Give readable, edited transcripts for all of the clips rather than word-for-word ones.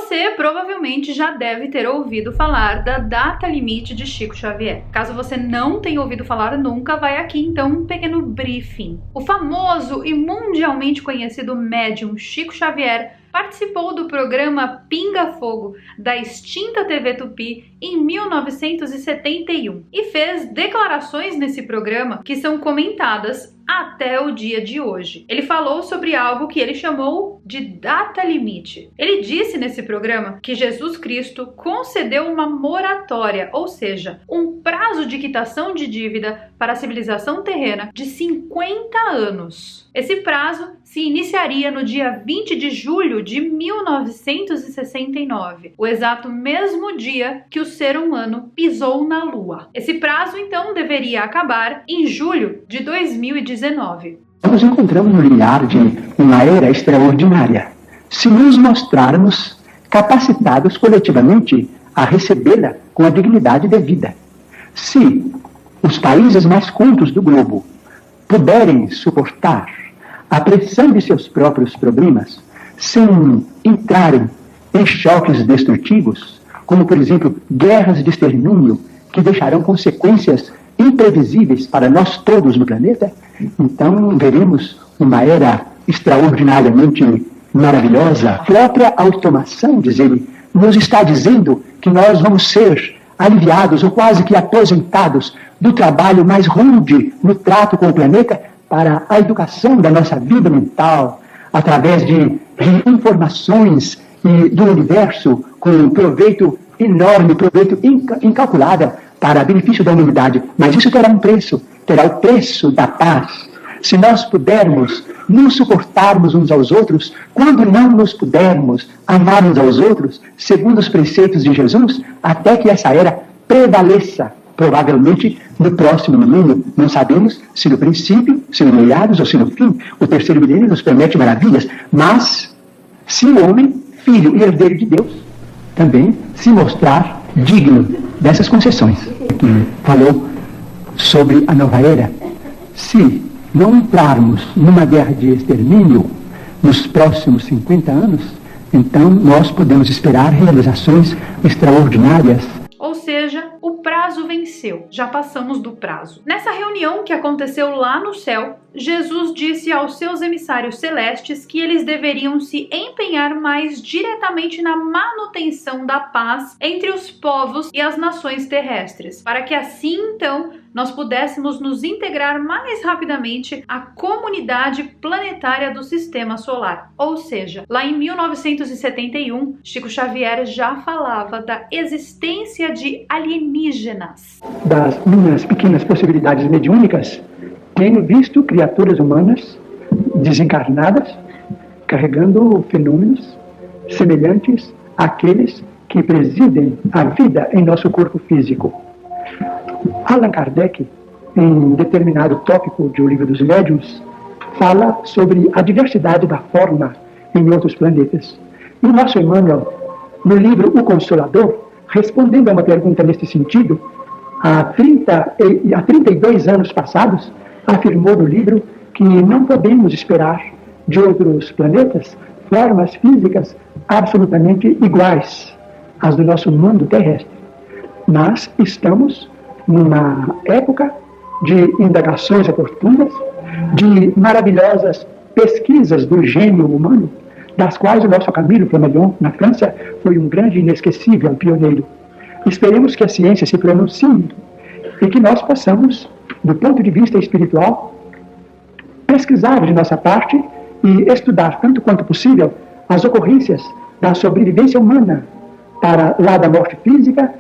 Você provavelmente já deve ter ouvido falar da data limite de Chico Xavier. Caso você não tenha ouvido falar nunca, vai aqui então um pequeno briefing. O famoso e mundialmente conhecido médium Chico Xavier participou do programa Pinga Fogo da extinta TV Tupi em 1971 e fez declarações nesse programa que são comentadas até o dia de hoje. Ele falou sobre algo que ele chamou de data limite. Ele disse nesse programa que Jesus Cristo concedeu uma moratória, ou seja, um prazo de quitação de dívida para a civilização terrena de 50 anos. Esse prazo se iniciaria no dia 20 de julho de 1969, o exato mesmo dia que o ser humano pisou na Lua. Esse prazo, então, deveria acabar em julho de 2019. Nos encontramos no limiar de uma era extraordinária, se nos mostrarmos capacitados coletivamente a recebê-la com a dignidade devida. Se os países mais cultos do globo puderem suportar a pressão de seus próprios problemas, sem entrarem em choques destrutivos, como, por exemplo, guerras de extermínio que deixarão consequências imprevisíveis para nós todos no planeta, então veremos uma era extraordinariamente maravilhosa. A própria automação, diz ele, nos está dizendo que nós vamos ser aliviados ou quase que aposentados do trabalho mais rude no trato com o planeta para a educação da nossa vida mental, através de informações do universo com proveito enorme, proveito incalculável para benefício da humanidade. Mas isso terá um preço, terá o preço da paz. Se nós pudermos nos suportarmos uns aos outros, quando não nos pudermos amar uns aos outros, segundo os preceitos de Jesus, até que essa era prevaleça. Provavelmente no próximo milênio, não sabemos se no princípio, se no meados ou se no fim. O terceiro milênio nos promete maravilhas, mas se o homem, filho e herdeiro de Deus, também se mostrar digno dessas concessões. Falou sobre a nova era. Se não entrarmos numa guerra de extermínio nos próximos 50 anos, então nós podemos esperar realizações extraordinárias. Ou seja, o prazo venceu, já passamos do prazo. Nessa reunião que aconteceu lá no céu, Jesus disse aos seus emissários celestes que eles deveriam se empenhar mais diretamente na manutenção da paz entre os povos e as nações terrestres, para que assim, então, nós pudéssemos nos integrar mais rapidamente à comunidade planetária do Sistema Solar. Ou seja, lá em 1971, Chico Xavier já falava da existência de alienígenas. Das minhas pequenas possibilidades mediúnicas, tenho visto criaturas humanas desencarnadas carregando fenômenos semelhantes àqueles que presidem a vida em nosso corpo físico. Allan Kardec, em determinado tópico de O Livro dos Médiuns, fala sobre a diversidade da forma em outros planetas. E o nosso Emmanuel, no livro O Consolador, respondendo a uma pergunta nesse sentido, há 32 anos passados, afirmou no livro que não podemos esperar de outros planetas formas físicas absolutamente iguais às do nosso mundo terrestre. Mas estamos numa época de indagações oportunas, de maravilhosas pesquisas do gênio humano, das quais o nosso Camilo Flammarion, na França, foi um grande e inesquecível pioneiro. Esperemos que a ciência se pronuncie e que nós possamos, do ponto de vista espiritual, pesquisar de nossa parte e estudar, tanto quanto possível, as ocorrências da sobrevivência humana para lá da morte física,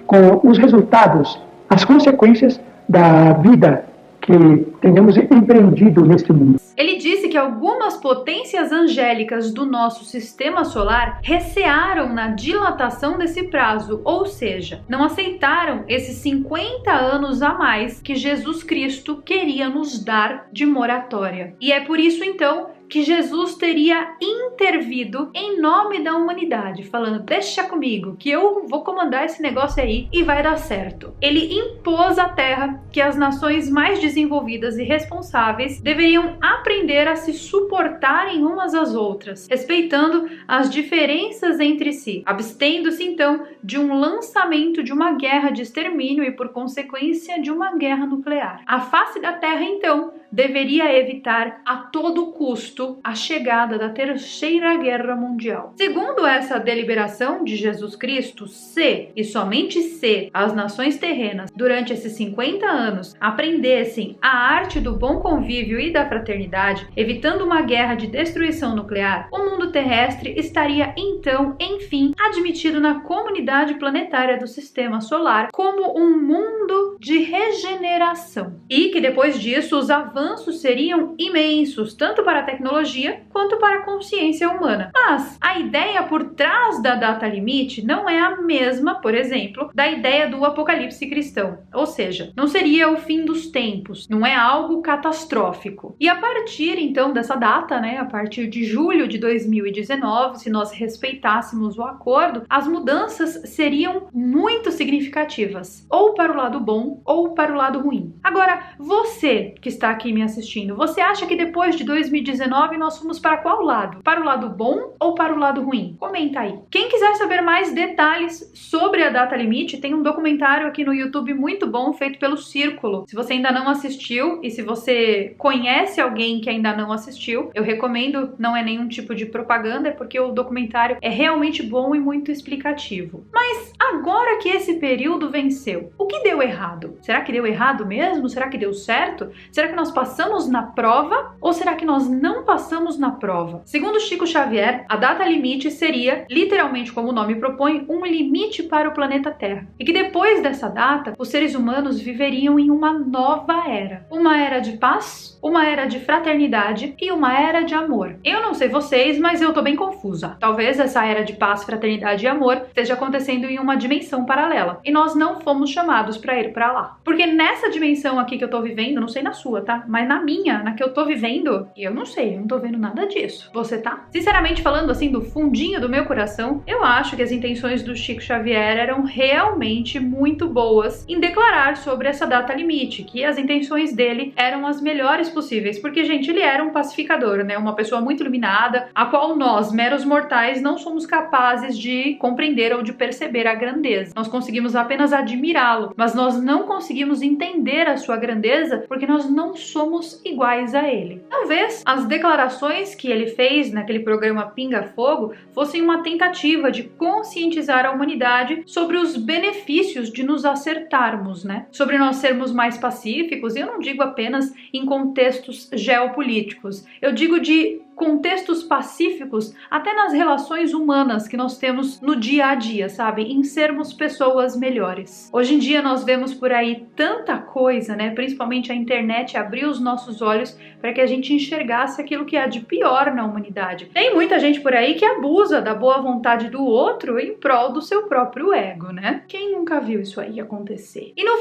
com os resultados, as consequências da vida que tenhamos empreendido neste mundo. Ele disse que algumas potências angélicas do nosso sistema solar recearam na dilatação desse prazo, ou seja, não aceitaram esses 50 anos a mais que Jesus Cristo queria nos dar de moratória. E é por isso, então, que Jesus teria intervido em nome da humanidade, falando: deixa comigo, que eu vou comandar esse negócio aí e vai dar certo. Ele impôs à Terra que as nações mais desenvolvidas e responsáveis deveriam aprender a se suportarem umas às outras, respeitando as diferenças entre si, abstendo-se então de um lançamento de uma guerra de extermínio e, por consequência, de uma guerra nuclear. A face da Terra, então, deveria evitar a todo custo a chegada da Terceira Guerra Mundial. Segundo essa deliberação de Jesus Cristo, se e somente se as nações terrenas durante esses 50 anos aprendessem a arte do bom convívio e da fraternidade, evitando uma guerra de destruição nuclear, o mundo terrestre estaria então, enfim, admitido na comunidade planetária do Sistema Solar como um mundo de regeneração. E que depois disso os avanços seriam imensos, tanto para a tecnologia quanto para a consciência humana. Mas a ideia por trás da data limite não é a mesma, por exemplo, da ideia do apocalipse cristão. Ou seja, não seria o fim dos tempos, não é algo catastrófico. E a partir então dessa data, a partir de julho de 2019, se nós respeitássemos o acordo, as mudanças seriam muito significativas, ou para o lado bom ou para o lado ruim. Agora, você que está aqui me assistindo, você acha que depois de 2019 nós fomos para qual lado? Para o lado bom ou para o lado ruim? Comenta aí. Quem quiser saber mais detalhes sobre a data limite, tem um documentário aqui no YouTube muito bom feito pelo Círculo. Se você ainda não assistiu e se você conhece alguém que ainda não assistiu, eu recomendo, não é nenhum tipo de propaganda, é porque o documentário é realmente bom e muito explicativo. Mas agora que esse período venceu, o que deu errado? Será que deu errado mesmo? Será que deu certo? Será que nós passamos na prova ou será que nós não passamos na prova? Segundo Chico Xavier, a data limite seria, literalmente como o nome propõe, um limite para o planeta Terra. E que depois dessa data, os seres humanos viveriam em uma nova era. Uma era de paz, uma era de fraternidade e uma era de amor. Eu não sei vocês, mas eu tô bem confusa. Talvez essa era de paz, fraternidade e amor esteja acontecendo em uma dimensão paralela. E nós não fomos chamados para ir para lá. Porque nessa dimensão aqui que eu tô vivendo, não sei na sua, tá? Mas na minha, na que eu tô vivendo, eu não sei, eu não tô vendo nada disso. Você tá? Sinceramente falando assim, do fundinho do meu coração, eu acho que as intenções do Chico Xavier eram realmente muito boas em declarar sobre essa data limite, que as intenções dele eram as melhores possíveis, porque, gente, ele era um pacificador, uma pessoa muito iluminada, a qual nós, meros mortais, não somos capazes de compreender ou de perceber a grandeza. Nós conseguimos apenas admirá-lo, mas nós não conseguimos entender a sua grandeza porque nós não somos iguais a ele. Talvez as declarações que ele fez naquele programa Pinga Fogo fossem uma tentativa de conscientizar a humanidade sobre os benefícios de nos acertarmos, sobre nós sermos mais pacíficos, e eu não digo apenas em contextos geopolíticos, eu digo de contextos pacíficos até nas relações humanas que nós temos no dia a dia, sabe? Em sermos pessoas melhores. Hoje em dia nós vemos por aí tanta coisa, Principalmente a internet abriu os nossos olhos para que a gente enxergasse aquilo que há de pior na humanidade. Tem muita gente por aí que abusa da boa vontade do outro em prol do seu próprio ego, Quem nunca viu isso aí acontecer? E no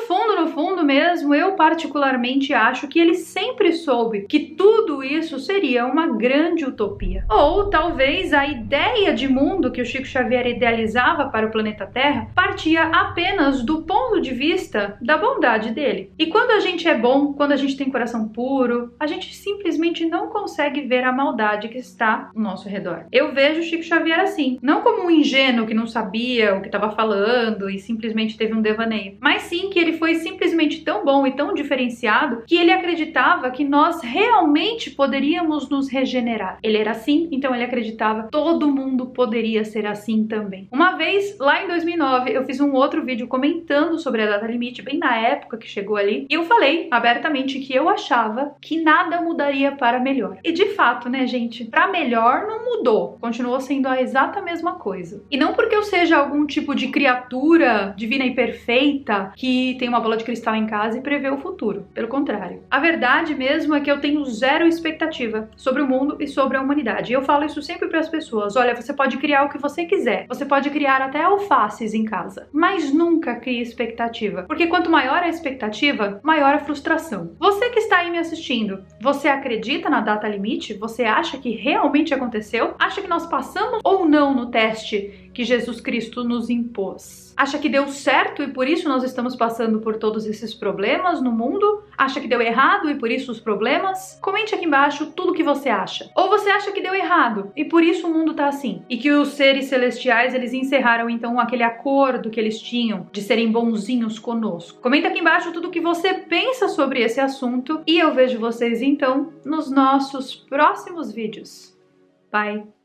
fundo mesmo, eu particularmente acho que ele sempre soube que tudo isso seria uma grande utopia. Ou talvez a ideia de mundo que o Chico Xavier idealizava para o planeta Terra partia apenas do ponto de vista da bondade dele. E quando a gente é bom, quando a gente tem coração puro, a gente simplesmente não consegue ver a maldade que está ao nosso redor. Eu vejo o Chico Xavier assim, não como um ingênuo que não sabia o que estava falando e simplesmente teve um devaneio, mas sim que ele foi simplesmente tão bom e tão diferenciado que ele acreditava que nós realmente poderíamos nos regenerar. Ele era assim, então ele acreditava que todo mundo poderia ser assim também. Uma vez, lá em 2009, eu fiz um outro vídeo comentando sobre a data limite, bem na época que chegou ali, e eu falei abertamente que eu achava que nada mudaria para melhor. E de fato, gente, para melhor não mudou, continuou sendo a exata mesma coisa. E não porque eu seja algum tipo de criatura divina e perfeita que tem uma bola de cristal em casa e prevê o futuro. Pelo contrário. A verdade mesmo é que eu tenho zero expectativa sobre o mundo e sobre a humanidade. E eu falo isso sempre para as pessoas. Olha, você pode criar o que você quiser. Você pode criar até alfaces em casa. Mas nunca crie expectativa. Porque quanto maior a expectativa, maior a frustração. Você que está aí me assistindo, você acredita na data limite? Você acha que realmente aconteceu? Acha que nós passamos ou não no teste que Jesus Cristo nos impôs? Acha que deu certo e por isso nós estamos passando por todos esses problemas no mundo? Acha que deu errado e por isso os problemas? Comente aqui embaixo tudo o que você acha. Ou você acha que deu errado e por isso o mundo tá assim? E que os seres celestiais, eles encerraram então aquele acordo que eles tinham de serem bonzinhos conosco? Comenta aqui embaixo tudo o que você pensa sobre esse assunto e eu vejo vocês então nos nossos próximos vídeos. Bye!